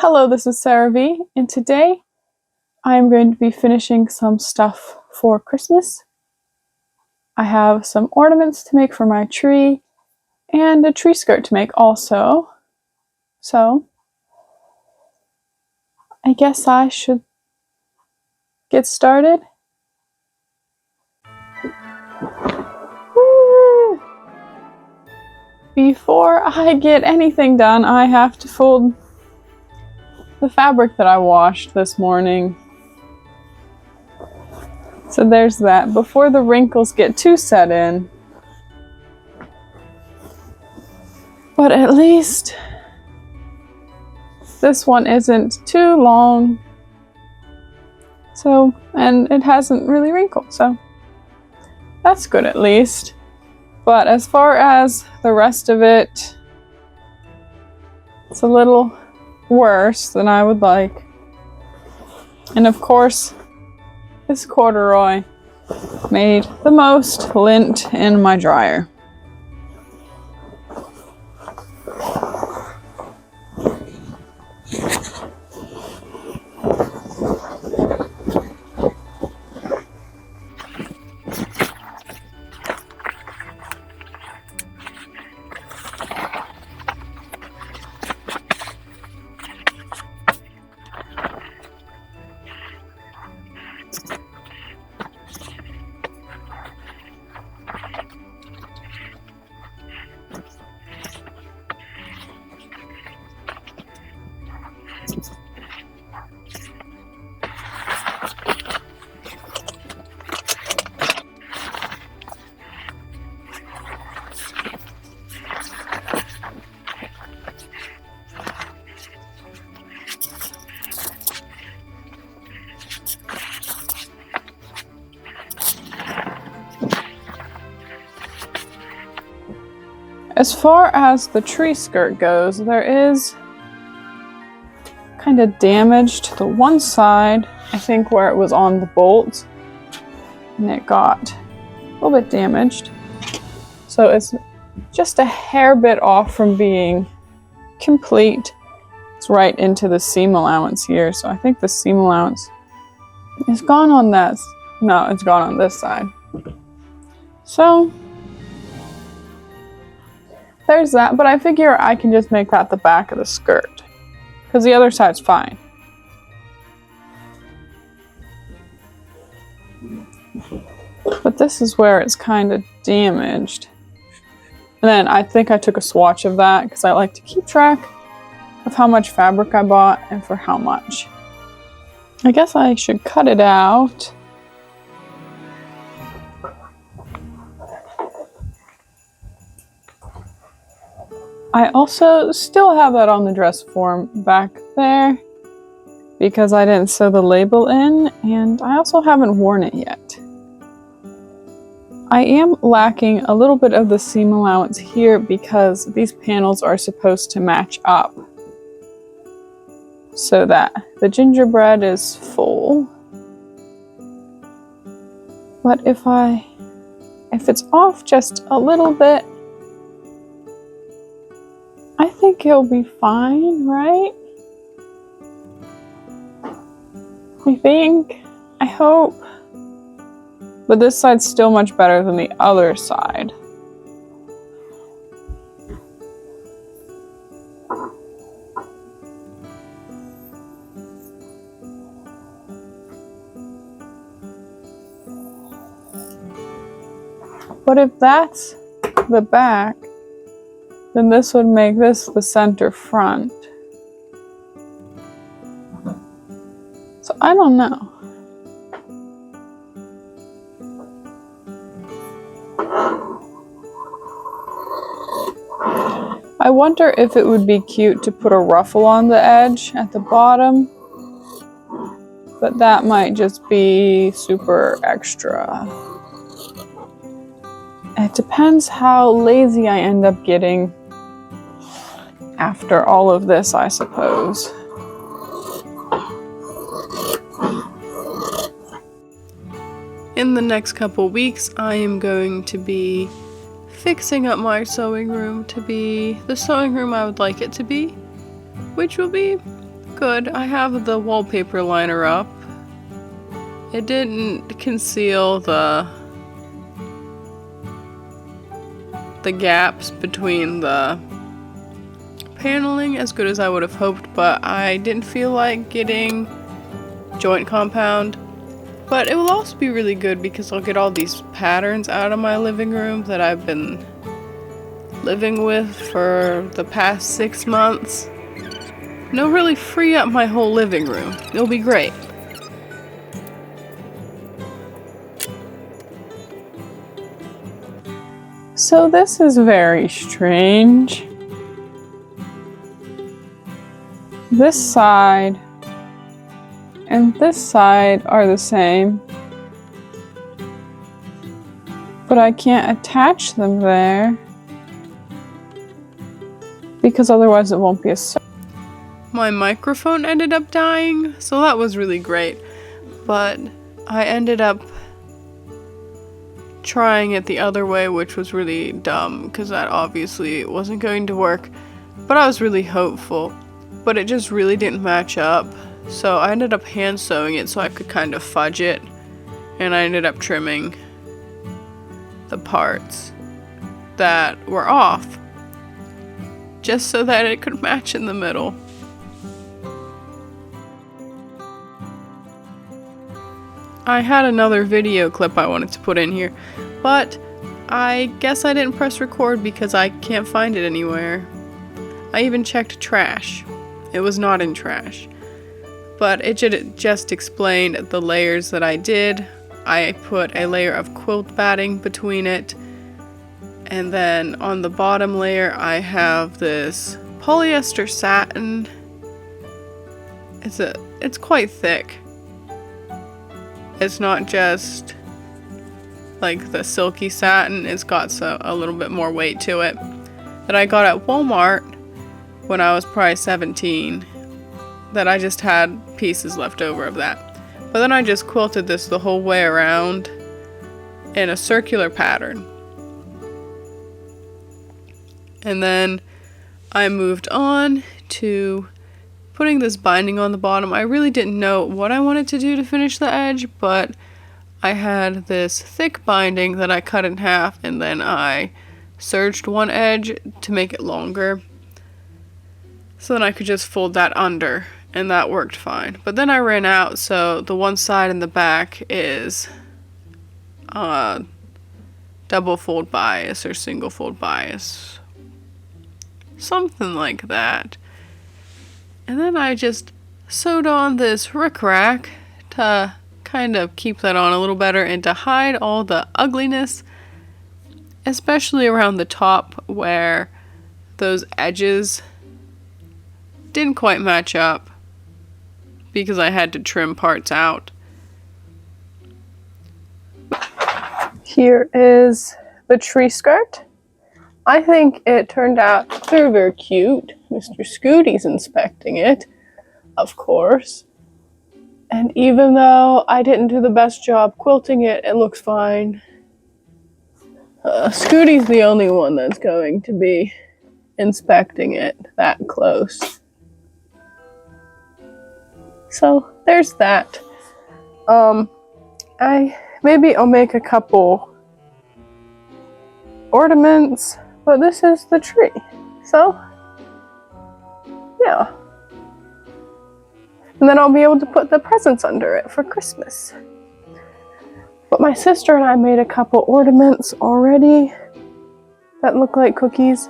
Hello, this is Sarah V, and today I am going to be finishing some stuff for Christmas. I have some ornaments to make for my tree, and a tree skirt to make also. So, I guess I should get started. Woo! Before I get anything done, I have to fold the fabric that I washed this morning. So there's that, before the wrinkles get too set in. But at least this one isn't too long. So, and it hasn't really wrinkled, so that's good at least. But as far as the rest of it, it's a little worse than I would like. And of course, this corduroy made the most lint in my dryer. As far as the tree skirt goes, there is kind of damage to the one side, I think where it was on the bolt, and it got a little bit damaged. So it's just a hair bit off from being complete. It's right into the seam allowance here, so I think the seam allowance is gone on that. No, it's gone on this side. So there's that, but I figure I can just make that the back of the skirt, because the other side's fine. But this is where it's kind of damaged. And then I think I took a swatch of that, because I like to keep track of how much fabric I bought and for how much. I guess I should cut it out. I also still have that on the dress form back there because I didn't sew the label in, and I also haven't worn it yet. I am lacking a little bit of the seam allowance here because these panels are supposed to match up so that the gingerbread is full. But if it's off just a little bit, I think it'll be fine, right? I think. I hope. But this side's still much better than the other side. But if that's the back, then this would make this the center front. So I don't know. I wonder if it would be cute to put a ruffle on the edge at the bottom, but that might just be super extra. It depends how lazy I end up getting after all of this, I suppose. In the next couple weeks, I am going to be fixing up my sewing room to be the sewing room I would like it to be, which will be good. I have the wallpaper liner up. It didn't conceal the gaps between the paneling as good as I would have hoped, but I didn't feel like getting joint compound. But it will also be really good because I'll get all these patterns out of my living room that I've been living with for the past 6 months. And it'll really free up my whole living room. It'll be great. So this is very strange. This side and this side are the same, but I can't attach them there because otherwise it won't be a circle. My microphone ended up dying, so that was really great, but I ended up trying it the other way, which was really dumb because that obviously wasn't going to work, but I was really hopeful, but it just really didn't match up. So I ended up hand sewing it so I could kind of fudge it, and I ended up trimming the parts that were off just so that it could match in the middle. I had another video clip I wanted to put in here, but I guess I didn't press record because I can't find it anywhere. I even checked trash. It was not in trash. But it just explained the layers that I did. I put a layer of quilt batting between it, and then on the bottom layer I have this polyester satin. It's quite thick. It's not just like the silky satin, it's got a little bit more weight to it, that I got at Walmart when I was probably 17, that I just had pieces left over of that. But then I just quilted this the whole way around in a circular pattern. And then I moved on to putting this binding on the bottom. I really didn't know what I wanted to do to finish the edge, but I had this thick binding that I cut in half, and then I serged one edge to make it longer. So then I could just fold that under, and that worked fine. But then I ran out, so the one side and the back is double fold bias or single fold bias. Something like that. And then I just sewed on this rickrack to kind of keep that on a little better and to hide all the ugliness, especially around the top where those edges didn't quite match up because I had to trim parts out. Here is the tree skirt. I think it turned out very, very cute. Mr. Scooty's inspecting it, of course. And even though I didn't do the best job quilting it, it looks fine. Scooty's the only one that's going to be inspecting it that close. So there's that. Maybe I'll make a couple ornaments, but this is the tree. So yeah. And then I'll be able to put the presents under it for Christmas. But my sister and I made a couple ornaments already that look like cookies.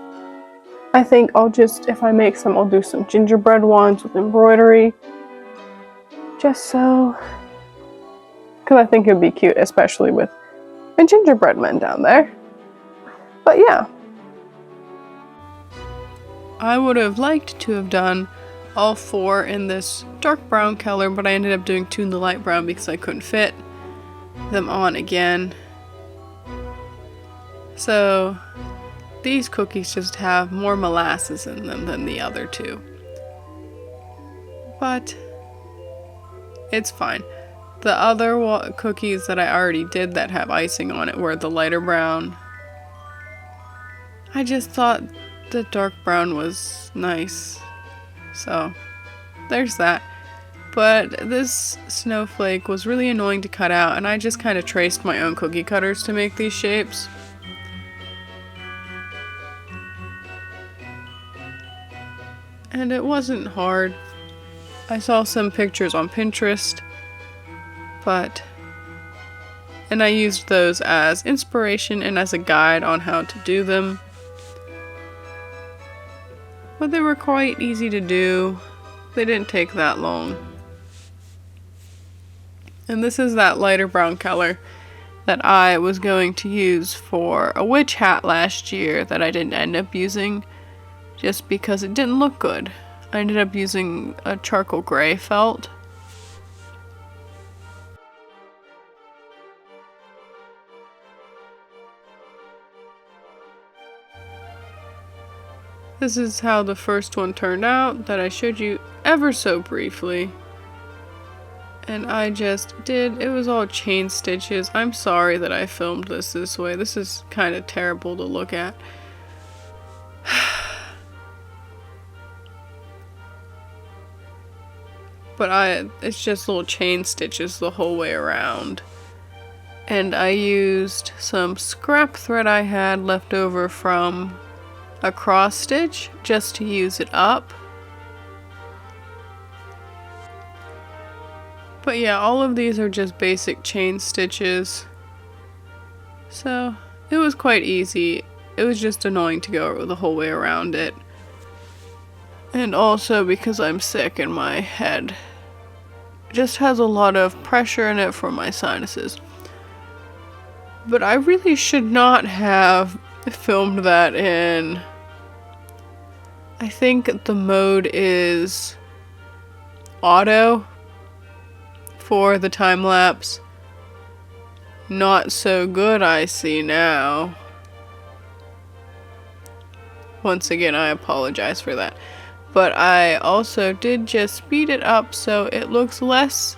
I think I'll just, if I make some, I'll do some gingerbread ones with embroidery. Just so, because I think it would be cute, especially with a gingerbread man down there. But yeah. I would have liked to have done all four in this dark brown color, but I ended up doing two in the light brown because I couldn't fit them on again. So these cookies just have more molasses in them than the other two. But it's fine. The other cookies that I already did that have icing on it were the lighter brown. I just thought the dark brown was nice. So there's that. But this snowflake was really annoying to cut out, and I just kind of traced my own cookie cutters to make these shapes. And it wasn't hard. I saw some pictures on Pinterest, and I used those as inspiration and as a guide on how to do them. But they were quite easy to do. They didn't take that long. And this is that lighter brown color that I was going to use for a witch hat last year that I didn't end up using just because it didn't look good. I ended up using a charcoal gray felt. This is how the first one turned out that I showed you ever so briefly. And I just did, it was all chain stitches. I'm sorry that I filmed this way. This is kind of terrible to look at. But it's just little chain stitches the whole way around. And I used some scrap thread I had left over from a cross stitch just to use it up. But yeah, all of these are just basic chain stitches. So it was quite easy. It was just annoying to go the whole way around it. And also because I'm sick and my head just has a lot of pressure in it from my sinuses. But I really should not have filmed that in, I think the mode is auto for the time lapse. Not so good, I see now. Once again, I apologize for that. But I also did just speed it up so it looks less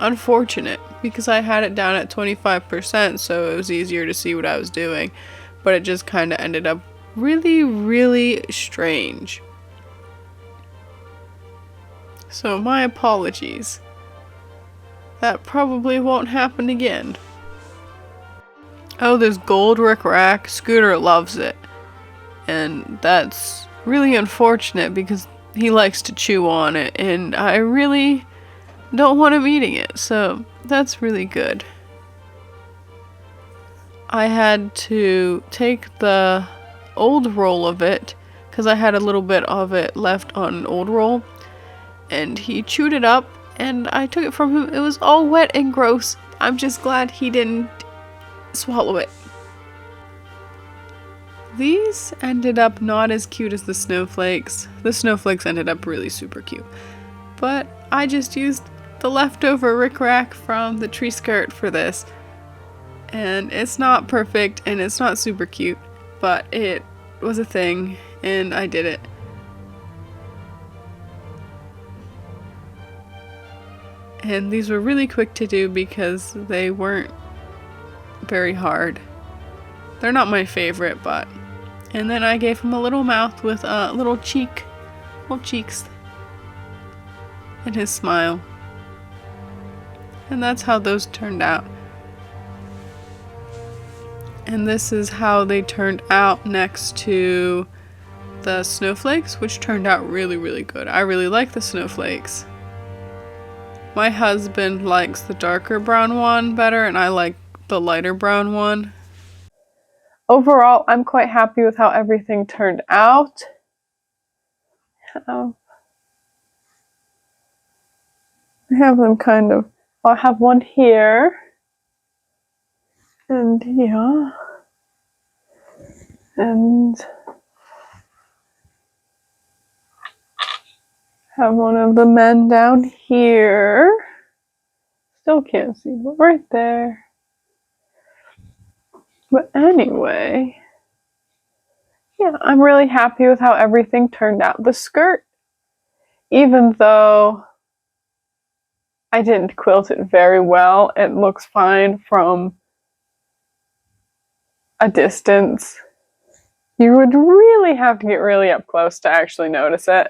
unfortunate because I had it down at 25%, so it was easier to see what I was doing. But it just kind of ended up really, really strange. So my apologies. That probably won't happen again. Oh, this gold rickrack. Scooter loves it. And that's really unfortunate because he likes to chew on it, and I really don't want him eating it, so that's really good. I had to take the old roll of it because I had a little bit of it left on an old roll, and he chewed it up, and I took it from him. It was all wet and gross. I'm just glad he didn't swallow it. These ended up not as cute as the snowflakes. The snowflakes ended up really super cute. But I just used the leftover rickrack from the tree skirt for this. And it's not perfect and it's not super cute, but it was a thing and I did it. And these were really quick to do because they weren't very hard. They're not my favorite, but... And then I gave him a little mouth with a little cheeks. And his smile. And that's how those turned out. And this is how they turned out next to the snowflakes, which turned out really, really good. I really like the snowflakes. My husband likes the darker brown one better, and I like the lighter brown one. Overall, I'm quite happy with how everything turned out. I have them kind of, I have one here. And yeah. And have one of the men down here. Still can't see, but right there. But anyway, yeah, I'm really happy with how everything turned out. The skirt, even though I didn't quilt it very well, it looks fine from a distance. You would really have to get really up close to actually notice it.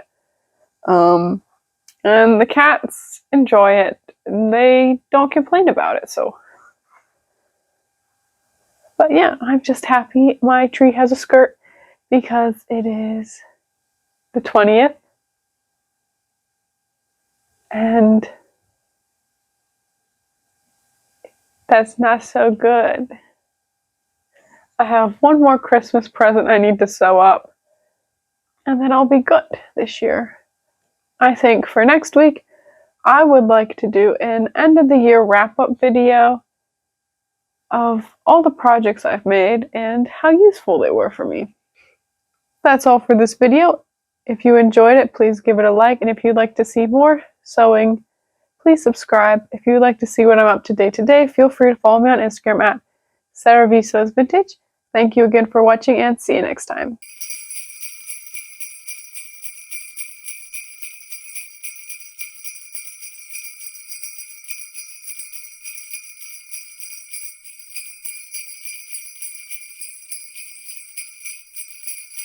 And the cats enjoy it. And they don't complain about it, so. But yeah, I'm just happy my tree has a skirt because it is the 20th. And that's not so good. I have one more Christmas present I need to sew up. And then I'll be good this year. I think for next week, I would like to do an end of the year wrap up video of all the projects I've made and how useful they were for me. That's all for this video. If you enjoyed it, please give it a like, and if you'd like to see more sewing, please subscribe. If you would like to see what I'm up to day to day, feel free to follow me on Instagram at SarahVSewsVintage. Thank you again for watching, and see you next time.